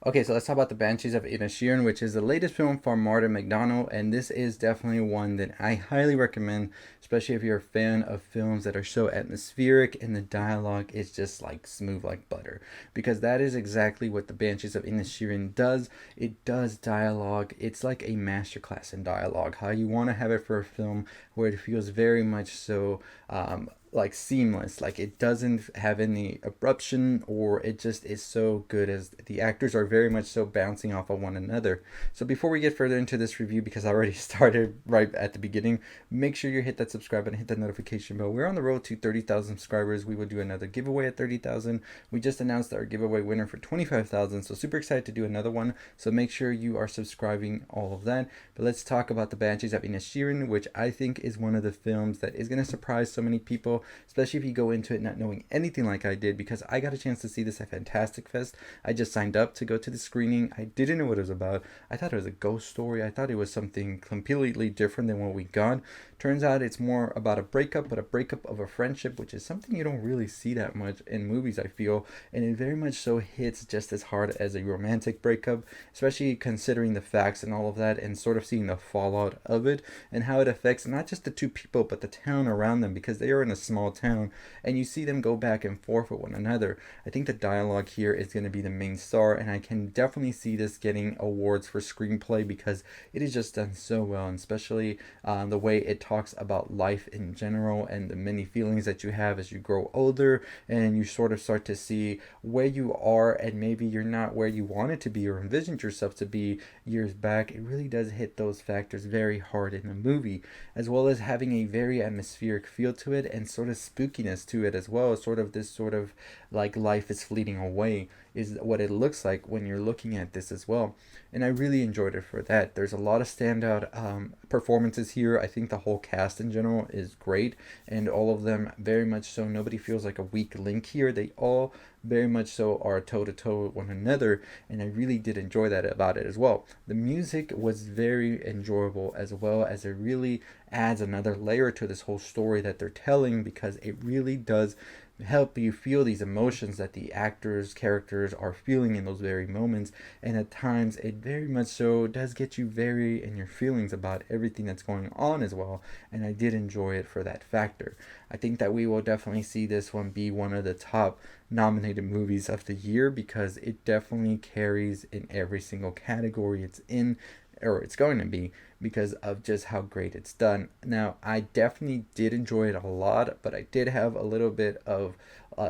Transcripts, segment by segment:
Okay, so let's talk about the Banshees of Inisherin, which is the latest film from Martin McDonagh, and this is definitely one that I highly recommend, especially if you're a fan of films that are so atmospheric and the dialogue is just like smooth like butter. Because that is exactly what the Banshees of Inisherin does. It does dialogue. It's like a masterclass in dialogue. How you want to have it for a film where it feels very much so like seamless, like it doesn't have any abruption, or it just is so good as the actors are very much so bouncing off of one another. So before we get further into this review, because I already started right at the beginning, make sure you hit that subscribe button, hit that notification bell. We're on the road to 30,000 subscribers. We will do another giveaway at 30,000. We just announced our giveaway winner for 25,000, so super excited to do another one. So make sure you are subscribing, all of that. But let's talk about the Banshees of Inisherin, which I think is one of the films that is going to surprise so many people, especially if you go into it not knowing anything like I did, because I got a chance to see this at Fantastic Fest. I just signed up to go to the screening. I didn't know what it was about. I thought it was a ghost story. I thought it was something completely different than what we got. Turns out it's more about a breakup, but a breakup of a friendship, which is something you don't really see that much in movies, I feel. And it very much so hits just as hard as a romantic breakup, especially considering the facts and all of that, and sort of seeing the fallout of it and how it affects not just the two people, but the town around them, because they are in a small town and you see them go back and forth with one another. I think the dialogue here is going to be the main star, and I can definitely see this getting awards for screenplay because it is just done so well, and especially the way it talks about life in general and the many feelings that you have as you grow older and you sort of start to see where you are, and maybe you're not where you wanted to be or envisioned yourself to be years back. It really does hit those factors very hard in the movie, as well as having a very atmospheric feel to it and sort of spookiness to it as well. Sort of this sort of like life is fleeting away is what it looks like when you're looking at this as well. And I really enjoyed it for that. There's a lot of standout performances here. I think the whole cast in general is great, and all of them very much so. Nobody feels like a weak link here. They all very much so are toe to toe with one another, and I really did enjoy that about it as well. The music was very enjoyable, as well as it really adds another layer to this whole story that they're telling, because it really does help you feel these emotions that the actors characters are feeling in those very moments. And at times it very much so does get you very in your feelings about everything that's going on as well, and I did enjoy it for that factor. I think that we will definitely see this one be one of the top nominated movies of the year, because it definitely carries in every single category it's in, or it's going to be, because of just how great it's done. Now, I definitely did enjoy it a lot, but I did have a little bit of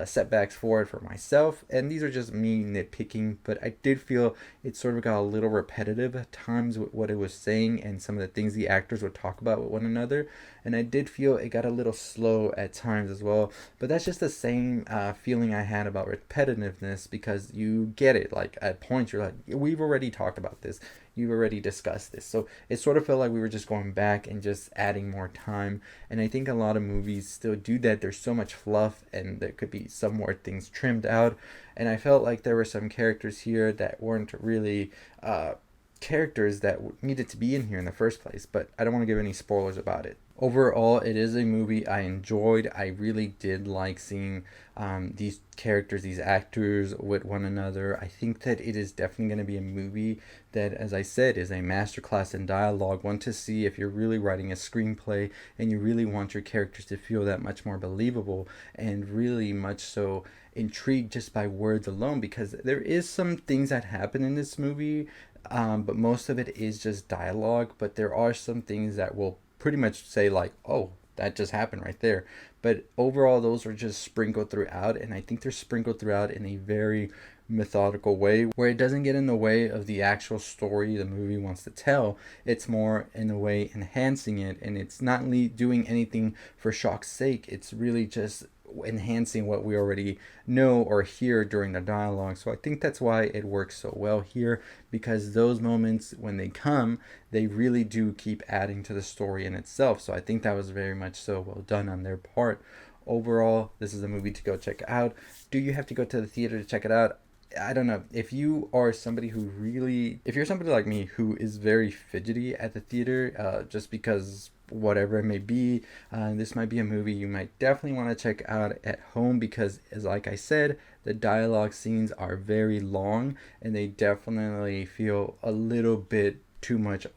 setbacks for it for myself, and these are just me nitpicking, but I did feel it sort of got a little repetitive at times with what it was saying and some of the things the actors would talk about with one another, and I did feel it got a little slow at times as well, but that's just the same feeling I had about repetitiveness, because you get it, like at points you're like, we've already talked about this, you've already discussed this. So it sort of felt like we were just going back and just adding more time. And I think a lot of movies still do that. There's so much fluff, and there could be some more things trimmed out. And I felt like there were some characters here that weren't really characters that needed to be in here in the first place. But I don't want to give any spoilers about it. Overall, it is a movie I enjoyed. I really did like seeing these characters, these actors with one another. I think that it is definitely going to be a movie that, as I said, is a masterclass in dialogue. One to see if you're really writing a screenplay and you really want your characters to feel that much more believable and really much so intrigued just by words alone, because there is some things that happen in this movie, but most of it is just dialogue. But there are some things that will pretty much say like, oh, that just happened right there. But overall, those are just sprinkled throughout, and I think they're sprinkled throughout in a very methodical way where it doesn't get in the way of the actual story the movie wants to tell. It's more in a way enhancing it, and it's not doing anything for shock's sake. It's really just enhancing what we already know or hear during the dialogue. So I think that's why it works so well here, because those moments when they come, they really do keep adding to the story in itself. So I think that was very much so well done on their part. Overall, this is a movie to go check out. Do you have to go to the theater to check it out? I don't know. If you are somebody who really, if you're somebody like me who is very fidgety at the theater, just because whatever it may be, this might be a movie you might definitely want to check out at home, because, as like I said, The dialogue scenes are very long, and they definitely feel a little bit too much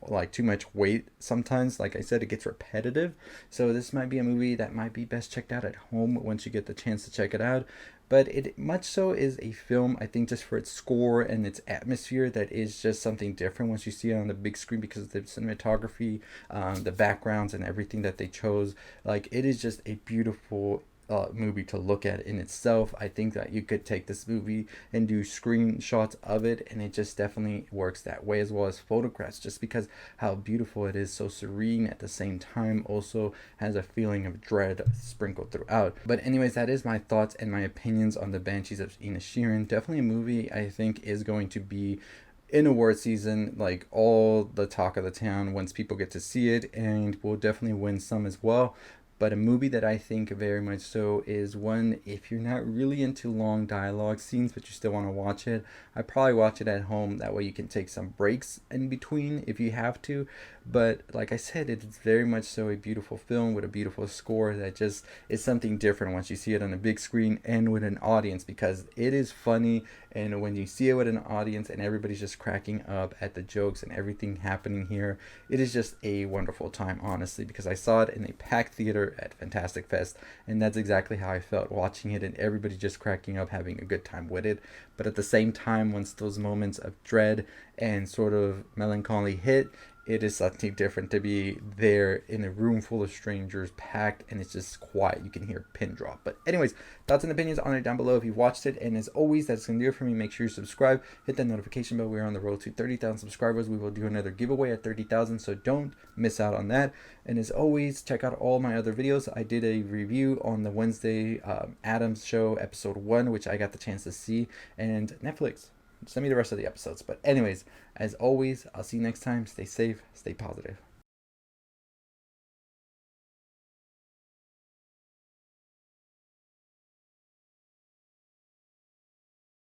weight sometimes. Like I said, it gets repetitive. So this might be a movie that might be best checked out at home once you get the chance to check it out. But it much so is a film, I think, just for its score and its atmosphere, that is just something different once you see it on the big screen, because of the cinematography, the backgrounds, and everything that they chose. Like, it is just a beautiful movie to look at in itself. I think that you could take this movie and do screenshots of it, and it just definitely works that way, as well as photographs, just because how beautiful it is, so serene at the same time, also has a feeling of dread sprinkled throughout. But anyways, that is my thoughts and my opinions on the Banshees of Inisherin. Definitely a movie I think is going to be in award season, like all the talk of the town once people get to see it, and will definitely win some as well. But a movie that I think very much so is one, if you're not really into long dialogue scenes but you still want to watch it, I'd probably watch it at home. That way you can take some breaks in between if you have to. But like I said, it's very much so a beautiful film with a beautiful score that just is something different once you see it on a big screen and with an audience, because it is funny. And when you see it with an audience and everybody's just cracking up at the jokes and everything happening here, it is just a wonderful time, honestly, because I saw it in a packed theater at Fantastic Fest, and that's exactly how I felt watching it, and everybody just cracking up, having a good time with it. But at the same time, once those moments of dread and sort of melancholy hit, it is something different to be there in a room full of strangers, packed, and it's just quiet. You can hear a pin drop. But anyways, thoughts and opinions on it down below if you've watched it. And as always, that's going to do it for me. Make sure you subscribe, hit that notification bell. We're on the road to 30,000 subscribers. We will do another giveaway at 30,000, so don't miss out on that. And as always, check out all my other videos. I did a review on the Wednesday Addams Show episode 1, which I got the chance to see, and Netflix. Send me the rest of the episodes. But anyways, as always, I'll see you next time. Stay safe, stay positive.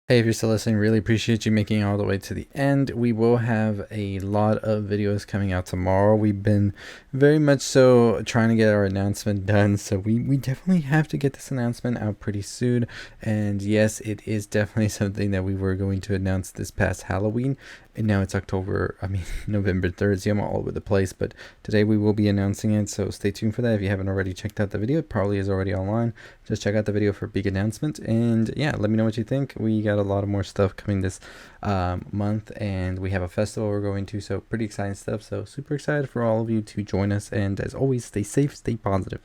Hey, if you're still listening, really appreciate you making it all the way to the end. We will have a lot of videos coming out tomorrow. We've been very much so trying to get our announcement done, so we definitely have to get this announcement out pretty soon. And yes, it is definitely something that we were going to announce this past Halloween, and now it's November 3rd, so I'm all over the place, but today we will be announcing it, so stay tuned for that. If you haven't already checked out the video, it probably is already online. Just check out the video for a big announcement, and yeah, let me know what you think. We got a lot of more stuff coming this month, and we have a festival we're going to, so pretty exciting stuff. So super excited for all of you to join us, and as always, stay safe, stay positive.